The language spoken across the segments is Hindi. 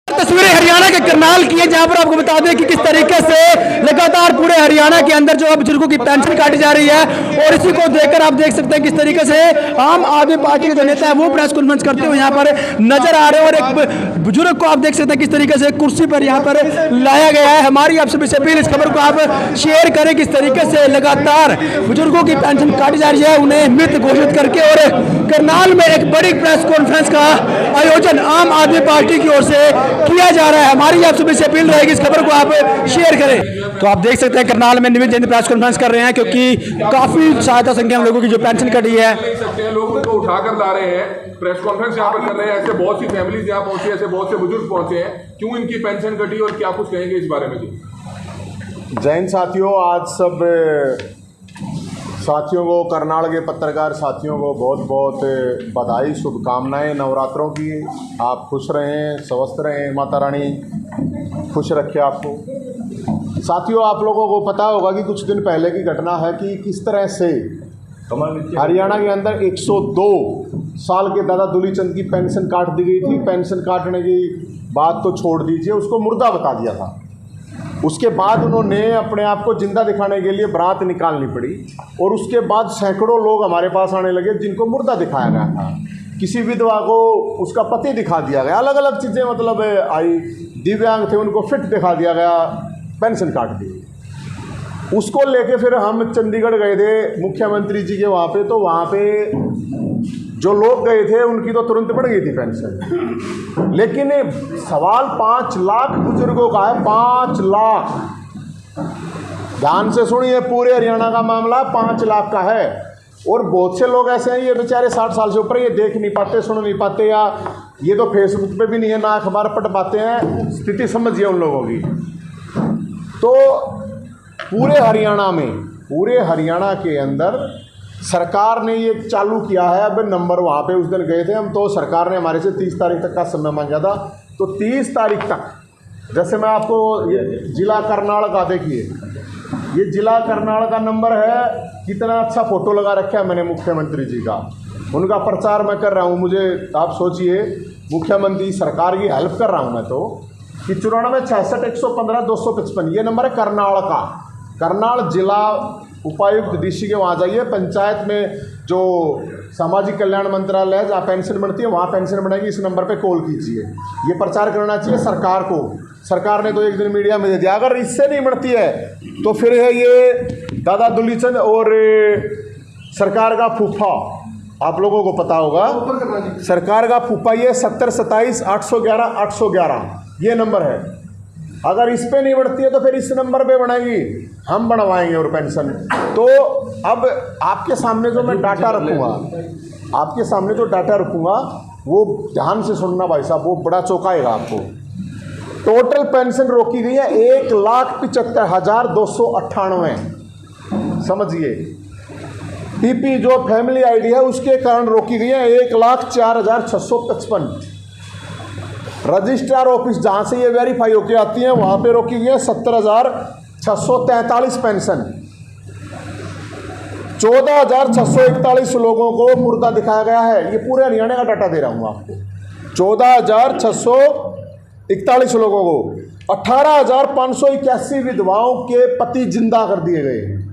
तस्वीरें हरियाणा के करनाल की है, जहां पर आपको बता दें कि किस तरीके से लगातार पूरे हरियाणा के अंदर जो है बुजुर्गों की पेंशन काटी जा रही है। और इसी को देखकर आप देख सकते हैं किस तरीके से आम आदमी पार्टी के जो नेता है वो प्रेस कॉन्फ्रेंस करते हुए यहाँ पर नजर आ रहे हैं। और एक बुजुर्ग को आप देख सकते हैं किस तरीके से कुर्सी पर यहाँ पर लाया गया है। हमारी आप सभी से अपील, इस खबर को आप शेयर करें। किस तरीके से लगातार बुजुर्गों की पेंशन काटी जा रही है, उन्हें मृत घोषित करके। और करनाल में एक बड़ी प्रेस कॉन्फ्रेंस का आयोजन आम आदमी पार्टी की ओर से किया जा रहा है। हमारी आप सभी से अपील रहेगी, इस खबर को आप शेयर करें। तो आप देख सकते हैं करनाल में निमित जयंती प्रेस कॉन्फ्रेंस कर रहे हैं, क्योंकि काफी सहायता संख्या में लोगों की जो पेंशन कटी है। लोग उनको उठाकर ला रहे हैं, प्रेस कॉन्फ्रेंस यहाँ पर कर रहे हैं। ऐसे बहुत सी फैमिलीज यहाँ पहुंची, ऐसे बहुत से बुजुर्ग पहुंचे हैं। क्यों इनकी पेंशन कटी और क्या कुछ कहेंगे इस बारे में जी? जैन साथियों, आज सब साथियों को, करनाल के पत्रकार साथियों को बहुत बहुत बधाई, शुभकामनाएं नवरात्रों की। आप खुश रहें, स्वस्थ रहें, माता रानी खुश रखे आपको। साथियों, आप लोगों को पता होगा कि कुछ दिन पहले की घटना है कि किस तरह से हरियाणा के अंदर 102 साल के दादा दुलीचंद की पेंशन काट दी गई थी। पेंशन काटने की बात तो छोड़ दीजिए, उसको मुर्दा बता दिया था। उसके बाद उन्होंने अपने आप को जिंदा दिखाने के लिए बारात निकालनी पड़ी। और उसके बाद सैकड़ों लोग हमारे पास आने लगे जिनको मुर्दा दिखाया गया था। किसी विधवा को उसका पति दिखा दिया गया, अलग अलग चीज़ें मतलब आई। दिव्यांग थे, उनको फिट दिखा दिया गया, पेंशन काट दी। उसको लेके फिर हम चंडीगढ़ गए थे मुख्यमंत्री जी के वहाँ पे। तो वहाँ पे जो लोग गए थे उनकी तो तुरंत बढ़ गई थी पेंशन। लेकिन सवाल 5 लाख बुजुर्गों का है, 5 लाख। ध्यान से सुनिए, पूरे हरियाणा का मामला 5 लाख का है। और बहुत से लोग ऐसे हैं, ये बेचारे 60 साल से ऊपर, ये देख नहीं पाते, सुन नहीं पाते, या ये तो फेसबुक पे भी नहीं है, ना अखबार पढ़ पाते हैं। स्थिति समझिए उन लोगों की। तो पूरे हरियाणा के अंदर सरकार ने ये चालू किया है। अब नंबर वहाँ पे उस दिन गए थे हम, तो सरकार ने हमारे से 30 तारीख तक का समय मांगा था। तो 30 तारीख तक, जैसे मैं आपको ये जिला करनाल का देखिए, ये जिला करनाल का नंबर है। कितना अच्छा फोटो लगा रखा है मैंने मुख्यमंत्री जी का, उनका प्रचार मैं कर रहा हूँ। मुझे आप सोचिए, मुख्यमंत्री सरकार की हेल्प कर रहा हूँ मैं तो, कि 94 66 115 255 ये नंबर है करनाल का। करनाल जिला उपायुक्त डीसी के वहाँ जाइए, पंचायत में जो सामाजिक कल्याण मंत्रालय है जहाँ पेंशन बनती है, वहाँ पेंशन बनेगी। इस नंबर पे कॉल कीजिए। ये प्रचार करना चाहिए सरकार को। सरकार ने तो एक दिन मीडिया में दे दिया। अगर इससे नहीं बनती है तो फिर है ये दादा दुलीचंद और सरकार का फूफा, आप लोगों को पता होगा, सरकार का फूफा, ये 70 27 811 811 ये नंबर है। अगर इस पे नहीं बढ़ती है तो फिर इस नंबर पे बनेगी, हम बनवाएंगे और पेंशन। तो अब आपके सामने जो मैं डाटा रखूँगा, वो ध्यान से सुनना भाई साहब, वो बड़ा चौंकाएगा आपको। टोटल पेंशन रोकी गई है 1,75,298, समझिए। पीपी जो फैमिली आईडी है उसके कारण रोकी गई है 1,04,655। रजिस्ट्रार ऑफिस जहाँ से ये वेरीफाई होके आती हैं वहाँ पे रोकी गई है 70,643 पेंशन। 14,641 लोगों को मुर्दा दिखाया गया है। ये पूरे हरियाणा का डाटा दे रहा हूँ आपको। 14,641 लोगों को, 18,581 विधवाओं के पति जिंदा कर दिए गए हैं।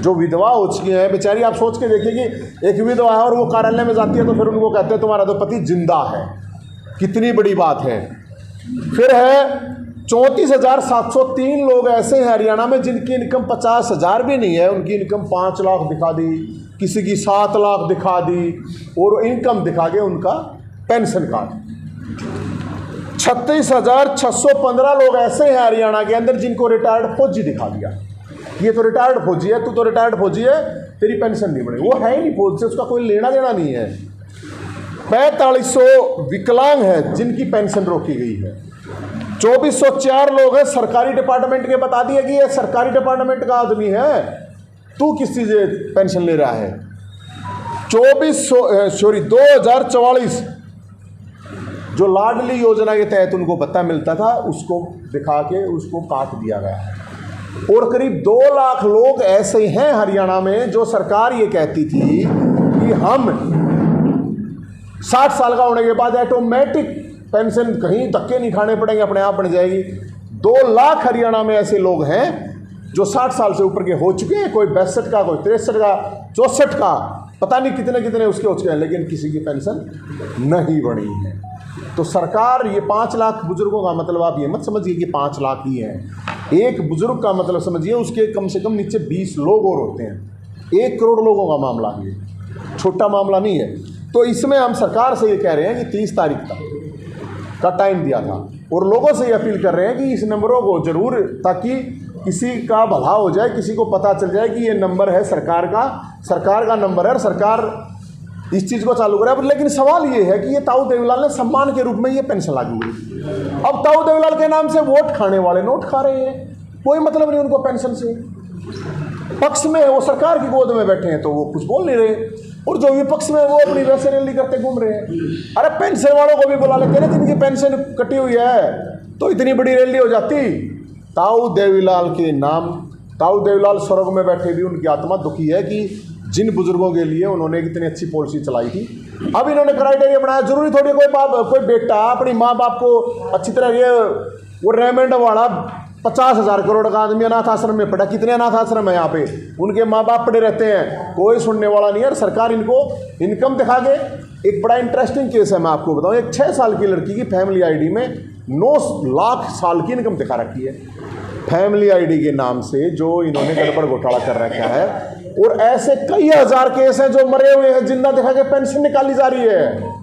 जो विधवा हो चुकी है बेचारी, आप सोच के देखिए कि एक विधवा है और वो कार्यालय में जाती है तो फिर उनको कहते हैं तुम्हारा तो पति जिंदा है। कितनी बड़ी बात है। फिर है 34,703 लोग ऐसे हैं हरियाणा में जिनकी इनकम 50,000 भी नहीं है। उनकी इनकम 5 लाख दिखा दी, किसी की 7 लाख दिखा दी, और इनकम दिखा के उनका पेंशन काट। 36,615 लोग ऐसे हैं हरियाणा के अंदर जिनको रिटायर्ड फौजी दिखा दिया। ये तो रिटायर्ड फौजी है, तू तो रिटायर्ड फौजी है, तेरी पेंशन नहीं बढ़ेगी। वो है ही नहीं फौज से, उसका कोई लेना देना नहीं है। 4500 विकलांग हैं जिनकी पेंशन रोकी गई है। 2404 लोग हैं सरकारी डिपार्टमेंट के, बता दिए कि ये सरकारी डिपार्टमेंट का आदमी है, तू किस चीज़ पेंशन ले रहा है। 2044 जो लाडली योजना के तहत उनको भत्ता मिलता था उसको दिखा के उसको काट दिया गया है। और करीब 2 लाख लोग ऐसे हैं हरियाणा में जो सरकार ये कहती थी कि हम 60 साल का होने के बाद ऑटोमेटिक पेंशन कहीं धक्के नहीं खाने पड़ेंगे, अपने आप बन जाएगी। 2 लाख हरियाणा में ऐसे लोग हैं जो 60 साल से ऊपर के हो चुके हैं, कोई 62 का, कोई 63 का, 64 का, पता नहीं कितने कितने उसके हो चुके हैं, लेकिन किसी की पेंशन नहीं बढ़ी है। तो सरकार ये 5 लाख बुजुर्गों का मतलब आप ये मत समझिए कि 5 लाख ही हैं। एक बुजुर्ग का मतलब समझिए उसके कम से कम नीचे 20 लोग और होते हैं। 1 करोड़ लोगों का मामला ये छोटा मामला नहीं है। तो इसमें हम सरकार से ये कह रहे हैं कि 30 तारीख तक का टाइम दिया था और लोगों से ये अपील कर रहे हैं कि इस नंबरों को ज़रूर, ताकि किसी का भला हो जाए, किसी को पता चल जाए कि ये नंबर है सरकार का नंबर है और सरकार इस चीज़ को चालू करे। लेकिन सवाल ये है कि ये ताऊ देवीलाल ने सम्मान के रूप में ये पेंशन लागू हुई। अब ताऊ देवीलाल के नाम से वोट खाने वाले नोट खा रहे हैं, कोई मतलब नहीं उनको पेंशन से। पक्ष में वो सरकार की गोद में बैठे हैं तो वो कुछ बोल नहीं रहे, और जो विपक्ष में वो अपनी वैसे रैली करते घूम रहे हैं। अरे पेंशन वालों को भी बुला लेते हैं, जिनकी पेंशन कटी हुई है, तो इतनी बड़ी रैली हो जाती। ताऊ देवीलाल के नाम, ताऊ देवीलाल स्वर्ग में बैठे भी उनकी आत्मा दुखी है कि जिन बुजुर्गों के लिए उन्होंने इतनी अच्छी पॉलिसी चलाई थी, अब इन्होंने क्राइटेरिया बनाया। जरूरी थोड़ी कोई बेटा अपनी माँ बाप को अच्छी तरह, ये वो रेमंड वाला 50,000 करोड़ का आदमी अनाथ आश्रम में पड़ा, कितने अनाथ आश्रम है यहाँ पे, उनके माँ बाप पड़े रहते हैं, कोई सुनने वाला नहीं है। सरकार इनको इनकम दिखा के, एक बड़ा इंटरेस्टिंग केस है मैं आपको बताऊँ। एक 6 साल की लड़की की फैमिली आईडी में 9 लाख साल की इनकम दिखा रखी है, फैमिली आईडी के नाम से, जो इन्होंने गड़बड़ घोटाला कर रखा है। और ऐसे कई हजार केस हैं जो मरे हुए हैं, जिंदा दिखा के पेंशन निकाली जा रही है।